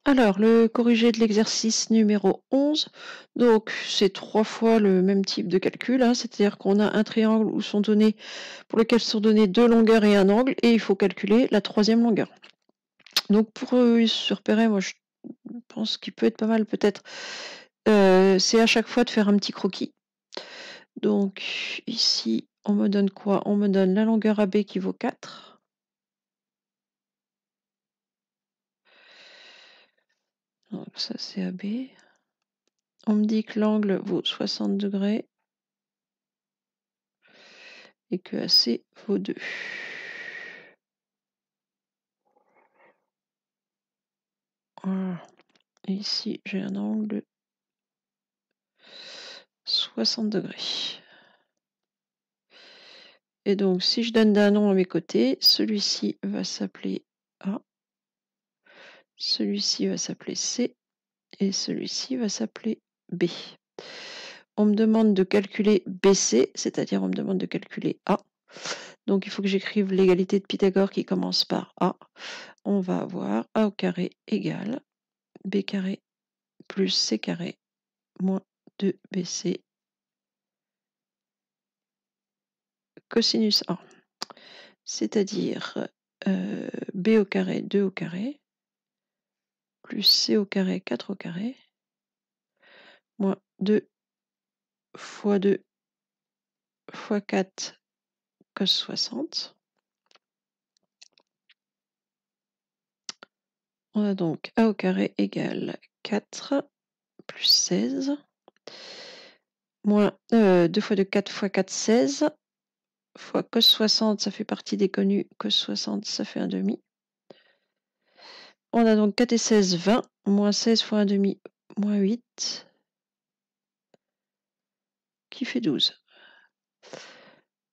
Alors, le corrigé de l'exercice numéro 11, donc c'est 3 fois le même type de calcul, hein, c'est-à-dire qu'on a un triangle pour lequel sont données 2 longueurs et un angle, et il faut calculer la 3e longueur. Donc pour se repérer, moi je pense qu'il peut être pas mal peut-être, c'est à chaque fois de faire un petit croquis. Donc ici, on me donne quoi? On me donne la longueur AB qui vaut 4. Donc ça c'est AB. On me dit que l'angle vaut 60 degrés et que AC vaut 2. Voilà. Et ici, j'ai un angle 60 degrés. Et donc, si je donne d'un nom à mes côtés, celui-ci va s'appeler A, celui-ci va s'appeler C, et celui-ci va s'appeler B. On me demande de calculer BC, c'est-à-dire on me demande de calculer A. Donc il faut que j'écrive l'égalité de Pythagore qui commence par A. On va avoir A au carré égale B carré plus C carré moins 2BC cosinus A. C'est-à-dire B au carré 2 au carré plus C au carré 4 au carré moins 2 fois 2 fois 4 cos 60. On a donc A au carré égale 4 plus 16 moins 2 fois 2, 4 fois 4, 16 fois cos 60, ça fait partie des connus, cos 60, ça fait un demi. On a donc 4 et 16, 20, moins 16 fois un demi, moins 8, qui fait 12.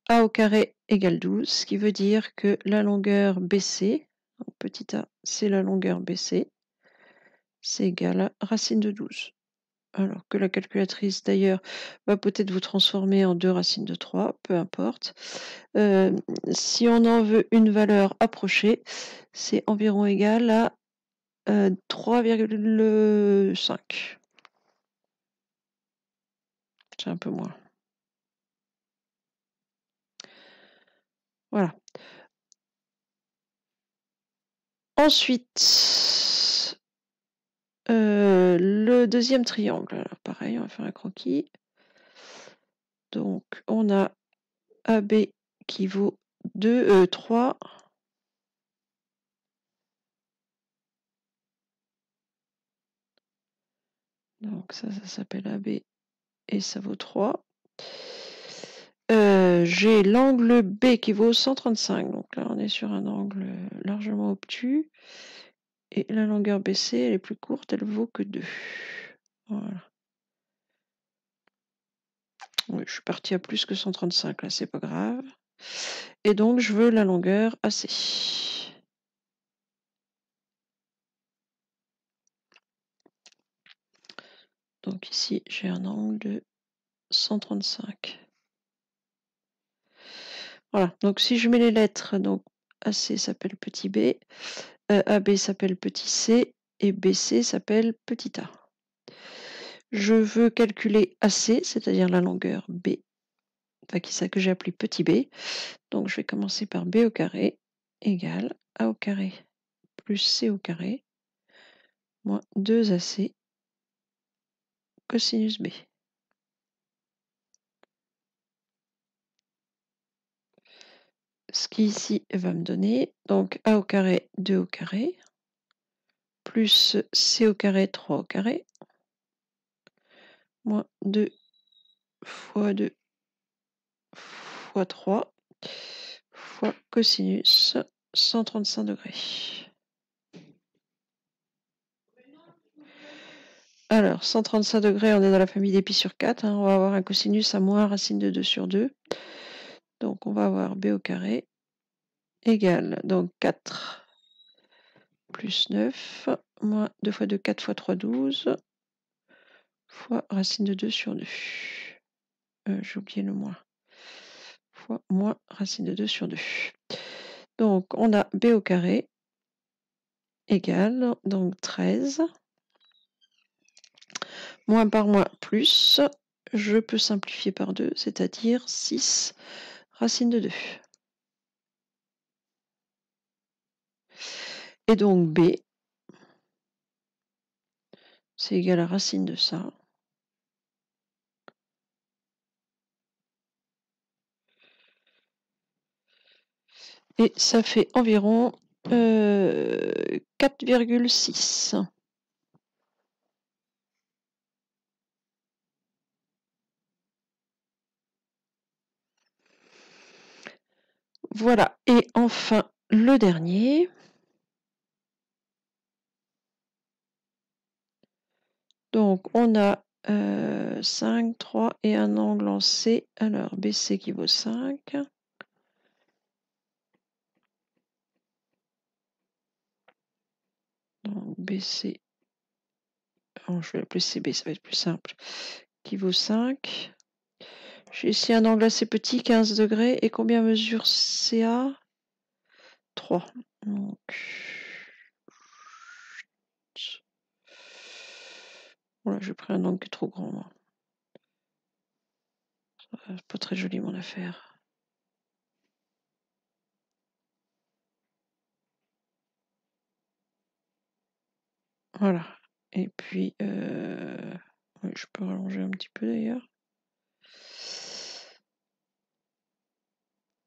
A au carré égale 12, ce qui veut dire que la longueur BC, petit a, c'est la longueur BC, c'est égal à racine de 12. Alors que la calculatrice, d'ailleurs, va peut-être vous transformer en 2 racines de 3, peu importe. Si on en veut une valeur approchée, c'est environ égal à 3,5. C'est un peu moins. Voilà. Ensuite, le deuxième triangle. Alors pareil, on va faire un croquis. Donc, on a AB qui vaut 3. Donc ça s'appelle AB et ça vaut 3. J'ai l'angle B qui vaut 135. Donc là, on est sur un angle largement obtus. Et la longueur BC, elle est plus courte, elle vaut que 2. Voilà. Oui, je suis partie à plus que 135, là, c'est pas grave. Et donc, je veux la longueur AC. Donc ici, j'ai un angle de 135. Voilà, donc si je mets les lettres, donc AC s'appelle petit b, AB s'appelle petit c, et BC s'appelle petit a. Je veux calculer AC, c'est-à-dire la longueur B, enfin que j'ai appelé petit b. Donc je vais commencer par B au carré égale A au carré plus C au carré moins 2AC cosinus B. Ce qui ici va me donner donc A au carré 2 au carré plus C au carré 3 au carré moins 2 fois 2 fois 3 fois cosinus 135 degrés. Alors, 135 degrés, on est dans la famille des pi sur 4. Hein, on va avoir un cosinus à moins racine de 2 sur 2. Donc, on va avoir B au carré égale donc 4 plus 9 moins 2 fois 2, 4 fois 3, 12 fois racine de 2 sur 2. J'ai oublié le moins. Fois moins racine de 2 sur 2. Donc, on a B au carré égale, donc 13. Moins par moins plus, je peux simplifier par 2, c'est-à-dire 6 racine de 2. Et donc B, c'est égal à racine de ça. Et ça fait environ 4,6. Voilà, et enfin le dernier. Donc on a 5, 3 et un angle en C. Alors BC qui vaut 5. Donc BC, je vais l'appeler CB, ça va être plus simple, qui vaut 5. J'ai ici un angle assez petit, 15 degrés. Et combien mesure CA? 3. Donc, voilà, j'ai pris un angle qui est trop grand. Moi. C'est pas très joli mon affaire. Voilà. Et puis, ouais, je peux rallonger un petit peu d'ailleurs.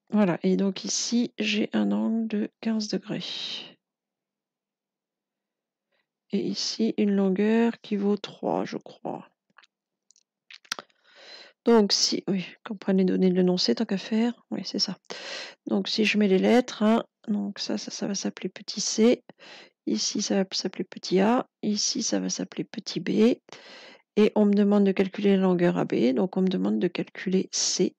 Voilà, et donc ici, j'ai un angle de 15 degrés. Et ici, une longueur qui vaut 3, je crois. Donc si, oui, qu'on prenne les données de l'énoncé, tant qu'à faire, oui, c'est ça. Donc si je mets les lettres, hein, donc ça va s'appeler petit c, ici ça va s'appeler petit a, ici ça va s'appeler petit b, et on me demande de calculer la longueur AB, donc on me demande de calculer C.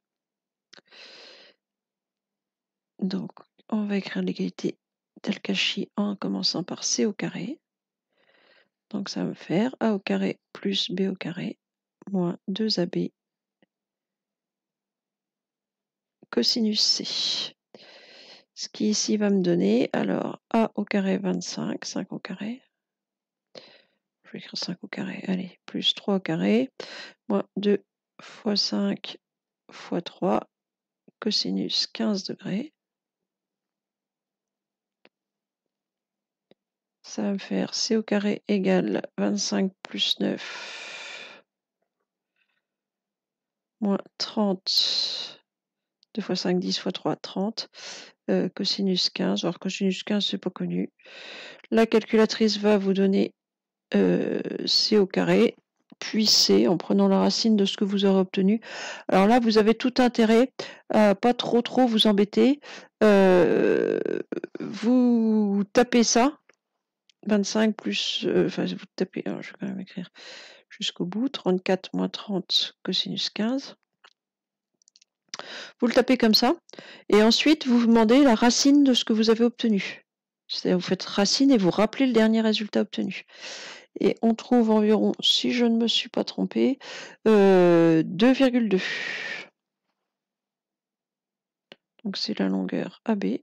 Donc on va écrire l'égalité Talkashi en commençant par C au carré. Donc ça va me faire A au carré plus B au carré moins 2AB cosinus C. Ce qui ici va me donner, alors A au carré 25, 5 au carré. Je vais écrire 5 au carré, allez, plus 3 au carré, moins 2 fois 5 fois 3, cosinus 15 degrés. Ça va me faire C au carré égale 25 plus 9 moins 30. 2 fois 5, 10 fois 3, 30. Cosinus 15. Alors cosinus 15, c'est pas connu. La calculatrice va vous donner C au carré, puis C en prenant la racine de ce que vous aurez obtenu. Alors là, vous avez tout intérêt à pas trop vous embêter. Vous tapez ça. 25 plus, enfin vous tapez, alors je vais quand même écrire jusqu'au bout, 34 moins 30 cosinus 15. Vous le tapez comme ça, et ensuite vous demandez la racine de ce que vous avez obtenu. C'est-à-dire vous faites racine et vous rappelez le dernier résultat obtenu. Et on trouve environ, si je ne me suis pas trompé, 2,2. Donc c'est la longueur AB,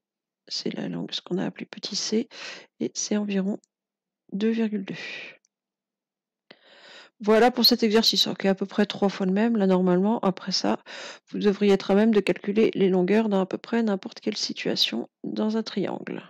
c'est la longueur, ce qu'on a appelé petit c, et c'est environ 2,2. Voilà pour cet exercice, qui est à peu près 3 fois le même. Là, normalement, après ça, vous devriez être à même de calculer les longueurs dans à peu près n'importe quelle situation dans un triangle.